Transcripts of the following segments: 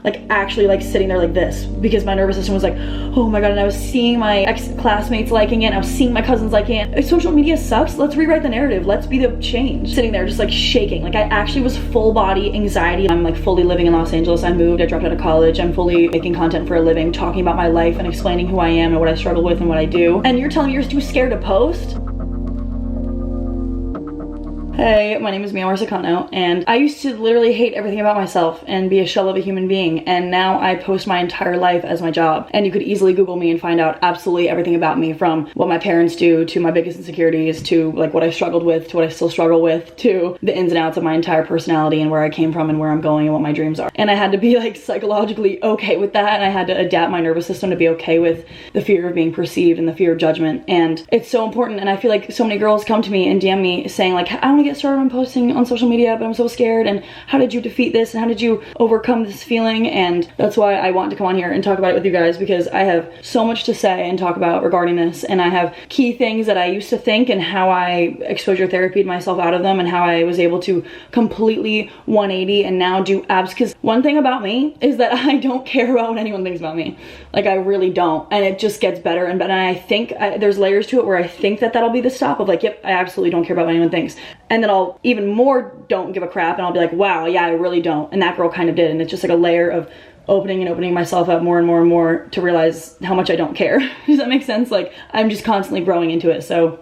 like actually like sitting there like this because my nervous system was like, oh my god, and I was seeing my ex-classmates liking it, and I was seeing my cousins liking it. If social media sucks, let's rewrite the narrative. Let's be the change. Sitting there just like shaking. Like I actually was full body anxiety. I'm like fully living in Los Angeles. I moved, I dropped out of college. I'm fully making content for a living, talking about my life and explaining who I am and what I struggle with and what I do. And you're telling me you're too scared to post? Hey, my name is Mia Marsicano, and I used to literally hate everything about myself and be a shell of a human being, and now I post my entire life as my job. And you could easily Google me and find out absolutely everything about me, from what my parents do, to my biggest insecurities, to like what I struggled with, to what I still struggle with, to the ins and outs of my entire personality and where I came from and where I'm going and what my dreams are. And I had to be like psychologically okay with that, and I had to adapt my nervous system to be okay with the fear of being perceived and the fear of judgment. And it's so important, and I feel like so many girls come to me and DM me saying like, I want to get started on posting on social media, but I'm so scared, and how did you defeat this, and how did you overcome this feeling? And that's why I want to come on here and talk about it with you guys, because I have so much to say and talk about regarding this, and I have key things that I used to think and how I exposure therapied myself out of them, and how I was able to completely 180 and now do abs. Because one thing about me is that I don't care about what anyone thinks about me. Like I really don't, and it just gets better and better. And I think there's layers to it where I think that that'll be the stop of like, yep, I absolutely don't care about what anyone thinks, and then I'll even more don't give a crap, and I'll be like, wow, yeah, I really don't. And that girl kind of did. And it's just like a layer of opening myself up more and more and more to realize how much I don't care. Does that make sense? Like I'm just constantly growing into it. So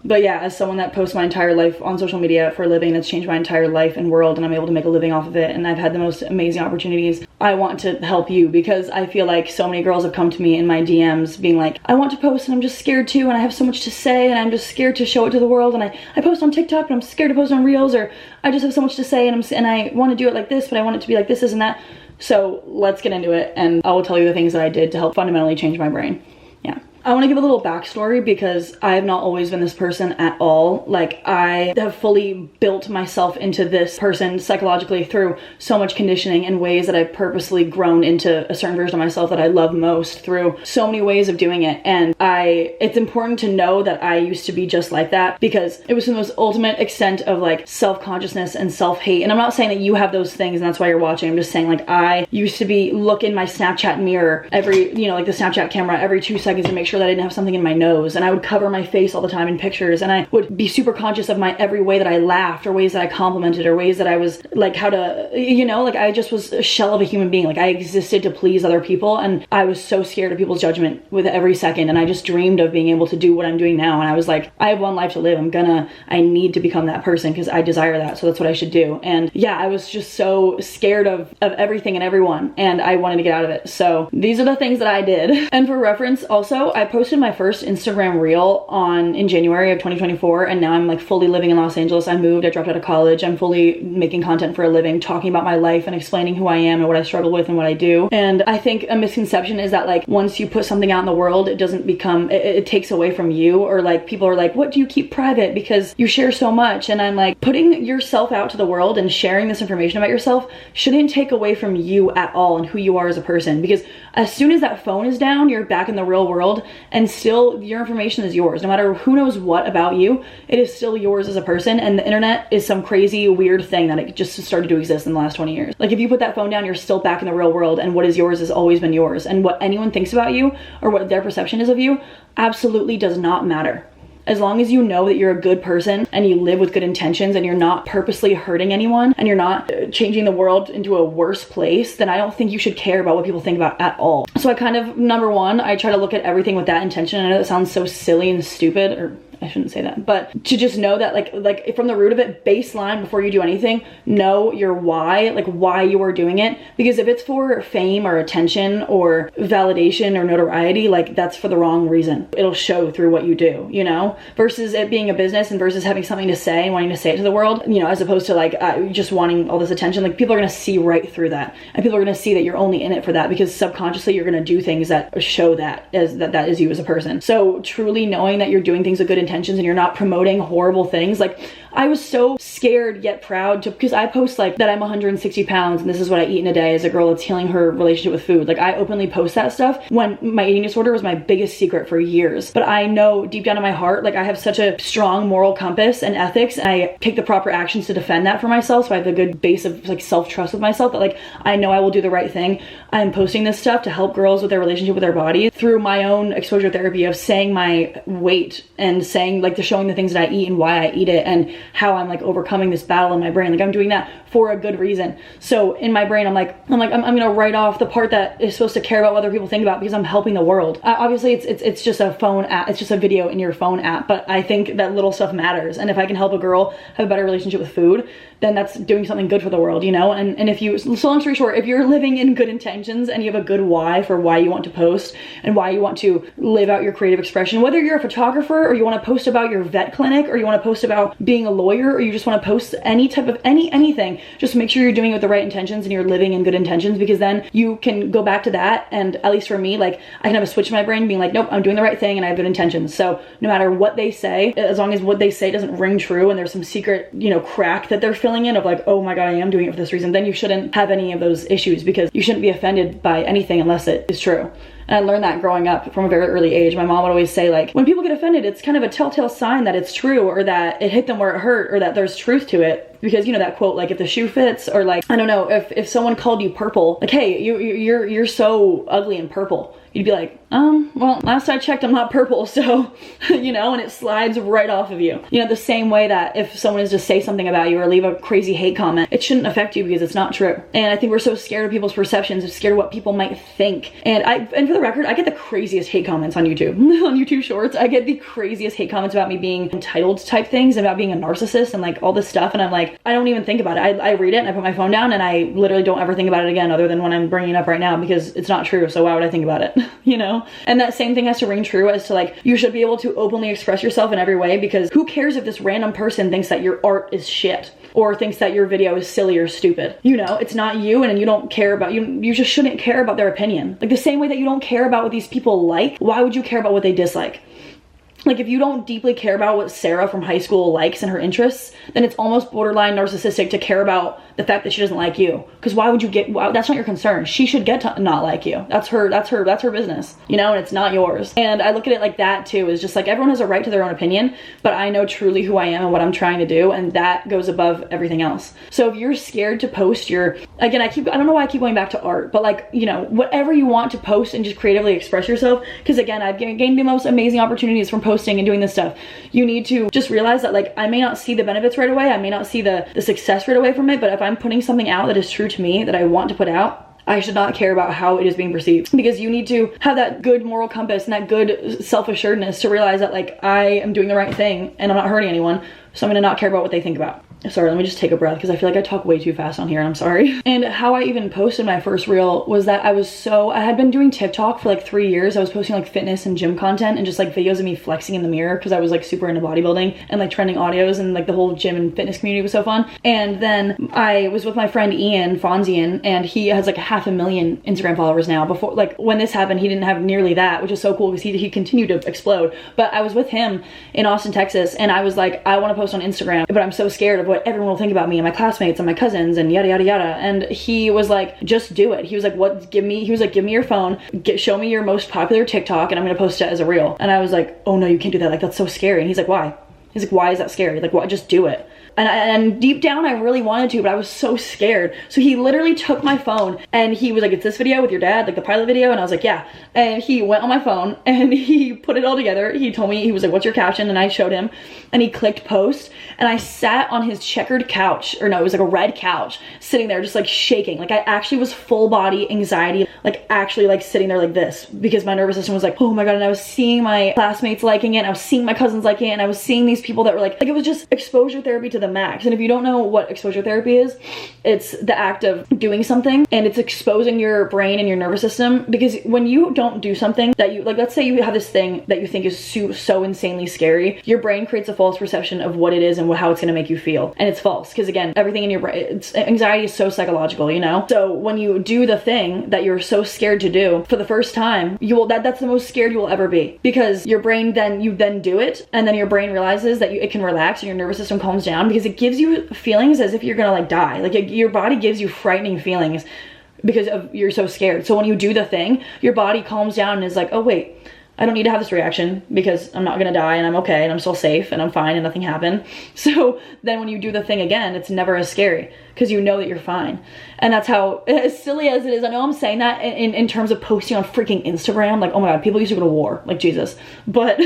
but yeah, as someone that posts my entire life on social media for a living, that's changed my entire life and world, and I'm able to make a living off of it, and I've had the most amazing opportunities, I want to help you, because I feel like so many girls have come to me in my DMs being like, I want to post and I'm just scared too, and I have so much to say and I'm just scared to show it to the world, and I post on TikTok and I'm scared to post on Reels, or I just have so much to say and I want to do it like this, but I want it to be like this and that. So let's get into it, and I will tell you the things that I did to help fundamentally change my brain. Yeah. I want to give a little backstory, because I have not always been this person at all. Like I have fully built myself into this person psychologically through so much conditioning and ways that I've purposely grown into a certain version of myself that I love most, through so many ways of doing it. And it's important to know that I used to be just like that, because it was the most ultimate extent of like self-consciousness and self-hate. And I'm not saying that you have those things and that's why you're watching. I'm just saying like I used to be look in my Snapchat mirror every, like the Snapchat camera every 2 seconds to make sure that I didn't have something in my nose, and I would cover my face all the time in pictures, and I would be super conscious of my every way that I laughed, or ways that I complimented, or ways that I was like how to, like I just was a shell of a human being. Like I existed to please other people, and I was so scared of people's judgment with every second, and I just dreamed of being able to do what I'm doing now. And I was like, I have one life to live. I need to become that person because I desire that, so that's what I should do. And yeah, I was just so scared of everything and everyone, and I wanted to get out of it. So these are the things that I did. And for reference also, I posted my first Instagram reel in January of 2024, and now I'm like fully living in Los Angeles. I moved, I dropped out of college. I'm fully making content for a living, talking about my life and explaining who I am and what I struggle with and what I do. And I think a misconception is that like once you put something out in the world, it doesn't become, it takes away from you, or like people are like, what do you keep private because you share so much? And I'm like, putting yourself out to the world and sharing this information about yourself shouldn't take away from you at all and who you are as a person, because as soon as that phone is down, you're back in the real world, and still your information is yours. No matter who knows what about you, it is still yours as a person. And the internet is some crazy weird thing that it just started to exist in the last 20 years. Like if you put that phone down, you're still back in the real world, and what is yours has always been yours. And what anyone thinks about you or what their perception is of you absolutely does not matter. As long as you know that you're a good person and you live with good intentions and you're not purposely hurting anyone and you're not changing the world into a worse place, then I don't think you should care about what people think about at all. So I kind of, number one, I try to look at everything with that intention. I know that sounds so silly and stupid, or I shouldn't say that, but to just know that like from the root of it, baseline, before you do anything, know your why, like why you are doing it. Because if it's for fame or attention or validation or notoriety, like that's for the wrong reason. It'll show through what you do, versus it being a business and versus having something to say and wanting to say it to the world, as opposed to like just wanting all this attention. Like people are going to see right through that, and people are going to see that you're only in it for that, because subconsciously you're going to do things that show that that is you as a person. So truly knowing that you're doing things with good intentions and you're not promoting horrible things. Like I was so scared yet proud to, because I post like that I'm 160 pounds and this is what I eat in a day as a girl that's healing her relationship with food. Like I openly post that stuff when my eating disorder was my biggest secret for years. But I know deep down in my heart, like I have such a strong moral compass and ethics, and I take the proper actions to defend that for myself. So I have a good base of like self-trust with myself that like I know I will do the right thing. I'm posting this stuff to help girls with their relationship with their body through my own exposure therapy of saying my weight and saying like showing the things that I eat and why I eat it and how I'm like overcoming this battle in my brain. Like I'm doing that for a good reason. So in my brain, I'm gonna write off the part that is supposed to care about what other people think about because I'm helping the world. Obviously it's just a phone app. It's just a video in your phone app, but I think that little stuff matters. And if I can help a girl have a better relationship with food, then that's doing something good for the world, you know? And if you, so long story short, if you're living in good intentions and you have a good why for why you want to post and why you want to live out your creative expression, whether you're a photographer or you want to post about your vet clinic or you want to post about being a lawyer or you just want to post any type of anything, just make sure you're doing it with the right intentions and you're living in good intentions, because then you can go back to that. And at least for me, like I can have a switch in my brain being like, nope, I'm doing the right thing and I have good intentions. So no matter what they say, as long as what they say doesn't ring true and there's some secret, you know, crack that they're filling in of like, oh my God, I am doing it for this reason, then you shouldn't have any of those issues, because you shouldn't be offended by anything unless it is true. And I learned that growing up from a very early age. My mom would always say, like, when people get offended, it's kind of a telltale sign that it's true, or that it hit them where it hurt, or that there's truth to it. Because, you know, that quote, like, if the shoe fits, or like, I don't know, if someone called you purple, like, hey, you're so ugly in purple, you'd be like, well, last I checked, I'm not purple, so, you know, and it slides right off of you. You know, the same way that if someone is to say something about you or leave a crazy hate comment, it shouldn't affect you because it's not true. And I think we're so scared of people's perceptions, scared of what people might think. And for the record, I get the craziest hate comments on YouTube. On YouTube Shorts, I get the craziest hate comments about me being entitled type things, about being a narcissist and like all this stuff. And I'm like, I don't even think about it. I read it and I put my phone down and I literally don't ever think about it again, other than when I'm bringing it up right now, because it's not true. So why would I think about it? You know? And that same thing has to ring true as to like, you should be able to openly express yourself in every way, because who cares if this random person thinks that your art is shit or thinks that your video is silly or stupid? You know, it's not you, and you don't care about, you just shouldn't care about their opinion. Like the same way that you don't care about what these people like, why would you care about what they dislike? Like if you don't deeply care about what Sarah from high school likes and her interests, then it's almost borderline narcissistic to care about the fact that she doesn't like you. Because why would you get, that's not your concern. She should get to not like you. That's her business, you know, and it's not yours. And I look at it like that too, is just like everyone has a right to their own opinion, but I know truly who I am and what I'm trying to do, and that goes above everything else. So if you're scared to post your, again, I don't know why I keep going back to art, but like, you know, whatever you want to post and just creatively express yourself, because again, I've gained the most amazing opportunities from posting and doing this stuff. You need to just realize that like, I may not see the benefits right away, I may not see the success right away from it, but if I'm putting something out that is true to me, that I want to put out, I should not care about how it is being perceived, because you need to have that good moral compass and that good self-assuredness to realize that like, I am doing the right thing and I'm not hurting anyone, so I'm gonna not care about what they think about. Sorry, let me just take a breath because I feel like I talk way too fast on here and I'm sorry. And how I even posted my first reel was that I had been doing TikTok for like 3 years. I was posting like fitness and gym content and just like videos of me flexing in the mirror because I was like super into bodybuilding and like trending audios, and like the whole gym and fitness community was so fun. And then I was with my friend Ian Fonzian, and he has like 500,000 Instagram followers now. Before, like when this happened, he didn't have nearly that, which is so cool because he continued to explode. But I was with him in Austin, Texas, and I was like, I want to post on Instagram, but I'm so scared of what everyone will think about me and my classmates and my cousins and yada yada yada. And he was like, just do it. He was like, give me your phone, show me your most popular TikTok and I'm gonna post it as a reel. And I was like, oh no, you can't do that, like that's so scary. And he's like, why? He's like, why is that scary? Like, what? Just do it. And deep down I really wanted to, but I was so scared. So he literally took my phone and he was like, it's this video with your dad, like the pilot video. And I was like, yeah. And he went on my phone and he put it all together. He told me, he was like, what's your caption? And I showed him and he clicked post, and I sat on his checkered couch, or no, it was like a red couch, sitting there just like shaking. Like I actually was full body anxiety, like actually like sitting there like this, because my nervous system was like, oh my God. And I was seeing my classmates liking it, and I was seeing my cousins liking it, and I was seeing these people that were like it was just exposure therapy to the max. And if you don't know what exposure therapy is, it's the act of doing something and it's exposing your brain and your nervous system. Because when you don't do something that you, like, let's say you have this thing that you think is so insanely scary, your brain creates a false perception of what it is and how it's going to make you feel. And it's false, because again, everything in your brain, anxiety is so psychological, you know? So when you do the thing that you're so scared to do for the first time, that's the most scared you will ever be, because your brain you then do it, and then your brain realizes that it can relax and your nervous system calms down, because it gives you feelings as if you're gonna like die. Like your body gives you frightening feelings because you're so scared. So when you do the thing, your body calms down and is like, oh wait, I don't need to have this reaction because I'm not gonna die and I'm okay and I'm still safe and I'm fine and nothing happened. So then when you do the thing again, it's never as scary because you know that you're fine. And that's how, as silly as it is, I know I'm saying that in terms of posting on freaking Instagram, like, oh my God, people used to go to war, like Jesus. But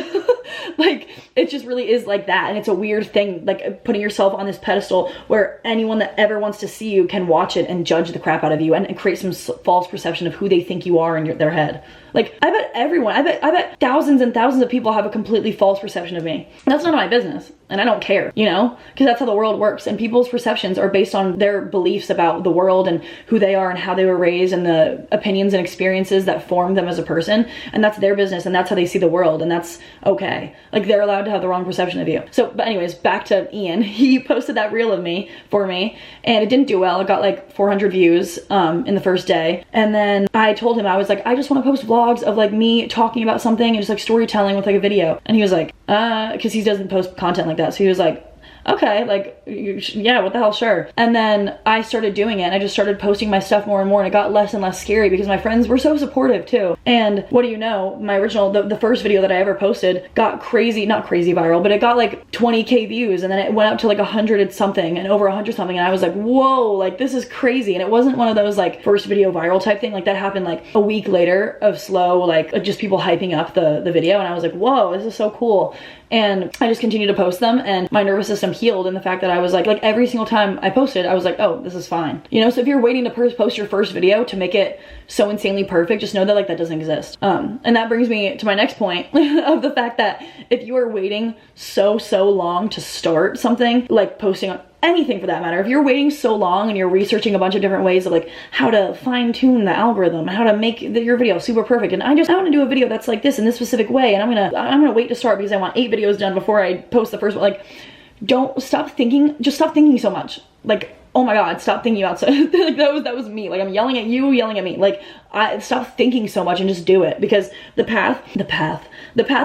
like, it just really is like that. And it's a weird thing, like putting yourself on this pedestal where anyone that ever wants to see you can watch it and judge the crap out of you and create some false perception of who they think you are in their head. Like, I bet thousands and thousands of people have a completely false perception of me. That's none of my business. And I don't care, you know, because that's how the world works. And people's perceptions are based on their beliefs about the world and who they are and how they were raised and the opinions and experiences that formed them as a person. And that's their business and that's how they see the world. And that's okay. Like, they're allowed to have the wrong perception of you. So, but anyways, back to Ian. He posted that reel of me for me and it didn't do well. It got like 400 views in the first day. And then I told him, I was like, I just want to post vlogs of like me talking about something and just like storytelling with like a video. And he was like, because he doesn't post content like that. So he was like, okay, like, yeah, what the hell, sure. And then I started doing it and I just started posting my stuff more and more and it got less and less scary because my friends were so supportive too. And what do you know, my original, the first video that I ever posted got crazy, not crazy viral, but it got like 20K views and then it went up to like 100 something and over 100 something and I was like, whoa, like this is crazy. And it wasn't one of those like first video viral type thing, like that happened like a week later of slow, like just people hyping up the video and I was like, whoa, this is so cool. And I just continued to post them and my nervous system healed in the fact that I was like every single time I posted, I was like, oh, this is fine. You know, so if you're waiting to post your first video to make it so insanely perfect, just know that like that doesn't exist. And that brings me to my next point of the fact that if you are waiting so long to start something, like posting on anything for that matter, if you're waiting so long and you're researching a bunch of different ways of like how to fine tune the algorithm, how to make your video super perfect, and I want to do a video that's like this in this specific way, and I'm gonna wait to start because I want 8 videos done before I post the first one. Like, don't stop thinking, just stop thinking so much. Like, oh my God, stop thinking about so like that was me. Like, I'm yelling at you, yelling at me. Like, stop thinking so much and just do it, because the path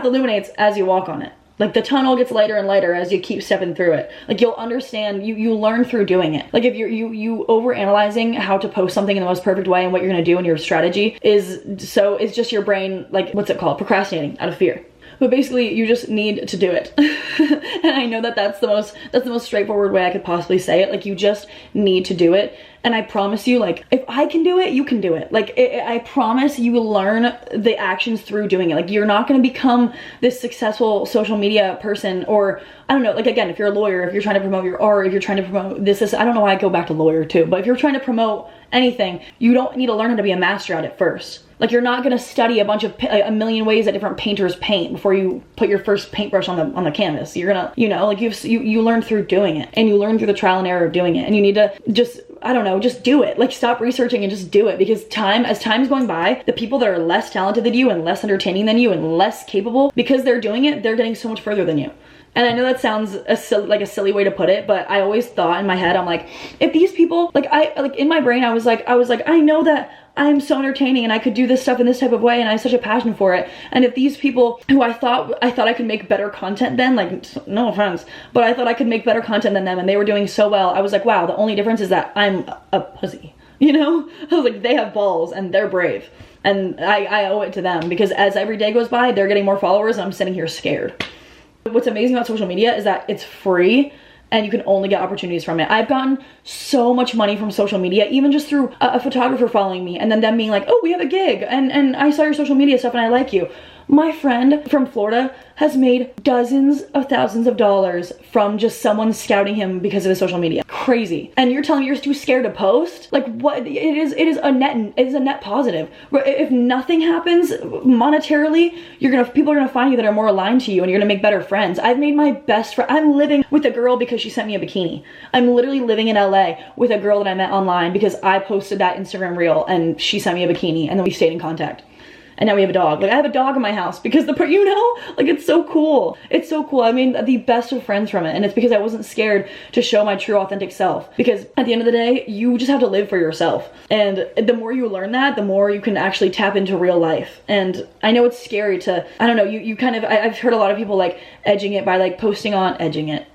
illuminates as you walk on it. Like, the tunnel gets lighter and lighter as you keep stepping through it. Like, you'll understand, you learn through doing it. Like, if you over-analyzing how to post something in the most perfect way and what you're gonna do and your strategy is just your brain, like, what's it called? Procrastinating out of fear. But basically, you just need to do it. And I know that that's the most straightforward way I could possibly say it. Like, you just need to do it. And I promise you, like, if I can do it, you can do it. Like, I promise you will learn the actions through doing it. Like, you're not going to become this successful social media person, or I don't know, like, again, if you're a lawyer, if you're trying to promote your art, if you're trying to promote this, I don't know why I go back to lawyer too, but if you're trying to promote anything, you don't need to learn how to be a master at it first. Like, you're not going to study a million ways that different painters paint before you put your first paintbrush on the canvas. You're gonna, you know, like, you learn through doing it, and you learn through the trial and error of doing it, and you need to just, I don't know, just do it. Like, stop researching and just do it, because as time's going by, the people that are less talented than you and less entertaining than you and less capable, because they're doing it, they're getting so much further than you. And I know that sounds a silly way to put it, but I always thought in my head, I'm like, if these people, in my brain, I was like, I know that I'm so entertaining and I could do this stuff in this type of way and I have such a passion for it. And if these people who I thought I could make better content than, like, no offense, but I thought I could make better content than them and they were doing so well, I was like, wow, the only difference is that I'm a pussy, you know? I was like, they have balls and they're brave. And I owe it to them, because as every day goes by, they're getting more followers and I'm sitting here scared. What's amazing about social media is that it's free and you can only get opportunities from it. I've gotten so much money from social media, even just through a photographer following me and then them being like, oh, we have a gig and I saw your social media stuff and I like you. My friend from Florida has made dozens of thousands of dollars from just someone scouting him because of his social media. Crazy. And you're telling me you're too scared to post? Like, what? It is a net positive. If nothing happens monetarily, people are gonna find you that are more aligned to you, and you're gonna make better friends. I've made my best friend. I'm living with a girl because she sent me a bikini. I'm literally living in LA with a girl that I met online because I posted that Instagram reel and she sent me a bikini, and then we stayed in contact. And now we have a dog. Like, I have a dog in my house because like, it's so cool. It's so cool. I mean, the best of friends from it. And it's because I wasn't scared to show my true authentic self. Because at the end of the day, you just have to live for yourself. And the more you learn that, the more you can actually tap into real life. And I know it's scary to, I don't know, you kind of, I've heard a lot of people like edging it by like edging it.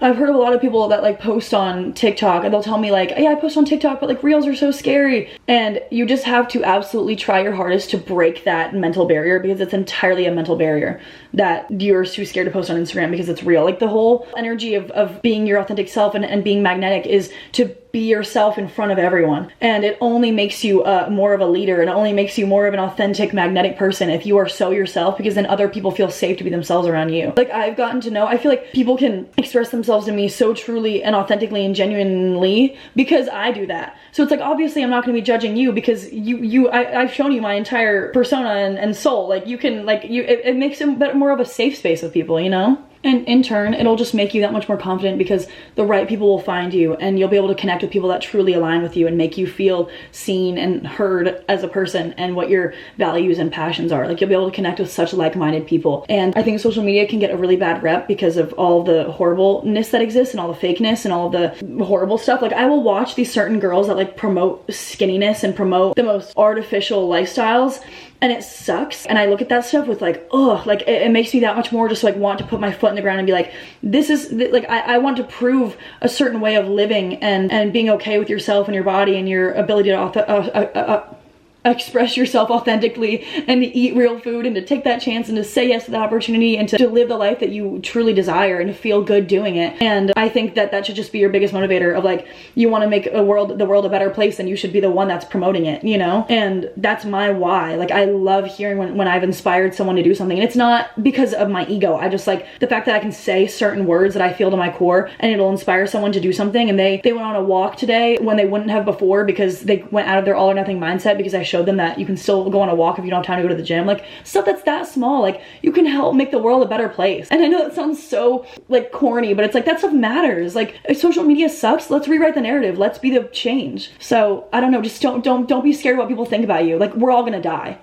I've heard of a lot of people that like post on TikTok and they'll tell me like, yeah, I post on TikTok, but like reels are so scary. And you just have to absolutely try your hardest to break that mental barrier, because it's entirely a mental barrier that you're too scared to post on Instagram because it's real. Like, the whole energy of being your authentic self and being magnetic is to be yourself in front of everyone. And it only makes you more of a leader, and it only makes you more of an authentic, magnetic person if you are so yourself, because then other people feel safe to be themselves around you. Like, I've gotten to know, I feel like people can express themselves to me so truly and authentically and genuinely because I do that. So it's like, obviously I'm not going to be judging you because I've shown you my entire persona and soul. Like, you can, like, it makes it more of a safe space with people, you know? And in turn, it'll just make you that much more confident because the right people will find you, and you'll be able to connect with people that truly align with you and make you feel seen and heard as a person and what your values and passions are. Like, you'll be able to connect with such like-minded people. And I think social media can get a really bad rep because of all the horribleness that exists and all the fakeness and all the horrible stuff. Like, I will watch these certain girls that like promote skinniness and promote the most artificial lifestyles, and it sucks. And I look at that stuff with like, oh, like it makes me that much more just like want to put my foot in the ground and be like, this is like, I want to prove a certain way of living and being okay with yourself and your body and your ability to express yourself authentically and to eat real food and to take that chance and to say yes to that opportunity and to live the life that you truly desire and to feel good doing it. And I think that should just be your biggest motivator of like, you want to make the world a better place, and you should be the one that's promoting it, you know? And that's my why. Like, I love hearing when I've inspired someone to do something, and it's not because of my ego. I just like the fact that I can say certain words that I feel to my core and it'll inspire someone to do something, and they went on a walk today when they wouldn't have before because they went out of their all or nothing mindset because I showed them that you can still go on a walk if you don't have time to go to the gym. Like, stuff that's that small, like, you can help make the world a better place. And I know that sounds so like corny, but it's like, that stuff matters. Like, if social media sucks, let's rewrite the narrative. Let's be the change. So I don't know, just don't be scared of what people think about you. Like, we're all gonna die.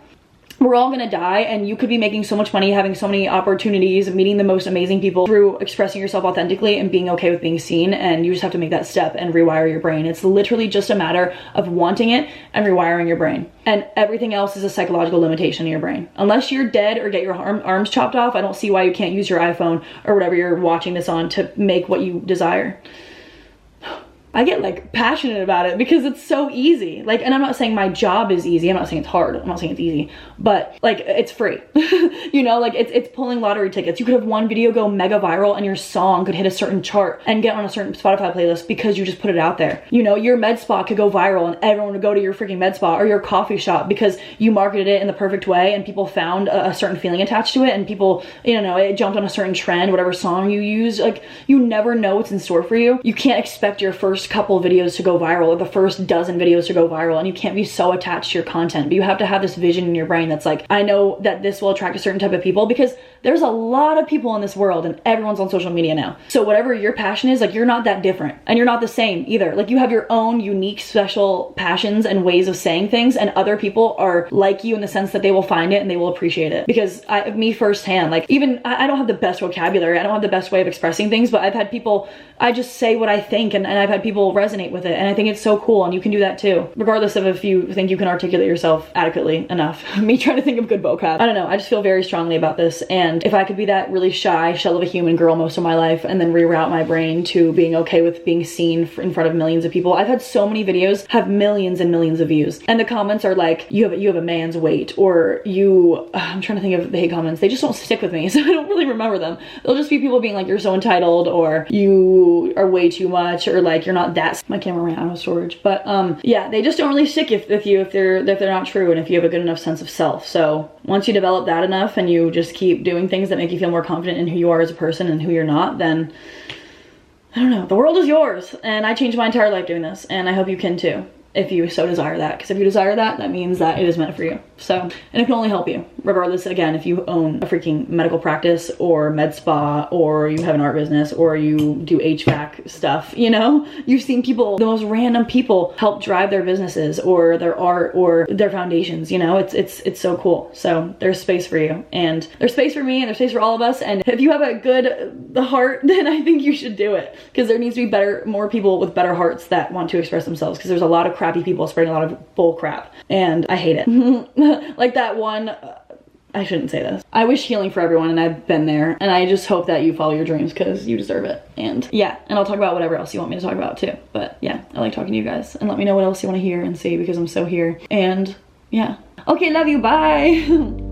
We're all gonna die, and you could be making so much money, having so many opportunities, meeting the most amazing people through expressing yourself authentically and being okay with being seen. And you just have to make that step and rewire your brain. It's literally just a matter of wanting it and rewiring your brain. And everything else is a psychological limitation in your brain. Unless you're dead or get your arms chopped off, I don't see why you can't use your iPhone or whatever you're watching this on to make what you desire. I get like passionate about it because it's so easy. Like, and I'm not saying my job is easy. I'm not saying it's hard. I'm not saying it's easy, but like, it's free. You know, like it's pulling lottery tickets. You could have one video go mega viral and your song could hit a certain chart and get on a certain Spotify playlist because you just put it out there. You know, your med spa could go viral and everyone would go to your freaking med spa or your coffee shop because you marketed it in the perfect way and people found a certain feeling attached to it, and people, you know, it jumped on a certain trend, whatever song you use. Like, you never know what's in store for you. You can't expect your first couple videos to go viral or the first dozen videos to go viral, and you can't be so attached to your content. But you have to have this vision in your brain that's like, I know that this will attract a certain type of people because there's a lot of people in this world and everyone's on social media now. So whatever your passion is, like, you're not that different and you're not the same either. Like, you have your own unique special passions and ways of saying things, and other people are like you in the sense that they will find it and they will appreciate it. Because me firsthand, like, even I don't have the best vocabulary, I don't have the best way of expressing things, but I've had people, I just say what I think, and I've had people resonate with it, and I think it's so cool, and you can do that too, regardless of if you think you can articulate yourself adequately enough. Me trying to think of good vocab. I don't know, I just feel very strongly about this, and if I could be that really shy shell of a human girl most of my life and then reroute my brain to being okay with being seen in front of millions of people. I've had so many videos have millions and millions of views, and the comments are like, you have a man's weight, or I'm trying to think of the hate comments. They just don't stick with me, so I don't really remember them. They'll just be people being like, you're so entitled, or you are way too much, or like, you're not that. My camera ran out of storage, but yeah, they just don't really stick with you if they're not true and if you have a good enough sense of self. So once you develop that enough and you just keep doing things that make you feel more confident in who you are as a person and who you're not, then I don't know, the world is yours. And I changed my entire life doing this, and I hope you can too, if you so desire that. Because if you desire that, that means that it is meant for you. So, and it can only help you, regardless, again, if you own a freaking medical practice or med spa, or you have an art business, or you do HVAC stuff, you know? You've seen people, the most random people, help drive their businesses or their art or their foundations, you know? It's so cool. So there's space for you, and there's space for me, and there's space for all of us. And if you have a good heart, then I think you should do it, because there needs to be more people with better hearts that want to express themselves, because there's a lot of crappy people spreading a lot of bull crap, and I hate it. Like that one, I shouldn't say this. I wish healing for everyone, and I've been there, and I just hope that you follow your dreams, because you deserve it. And yeah, and I'll talk about whatever else you want me to talk about too. But yeah, I like talking to you guys, and let me know what else you want to hear and see, because I'm so here. And yeah. Okay, love you, bye.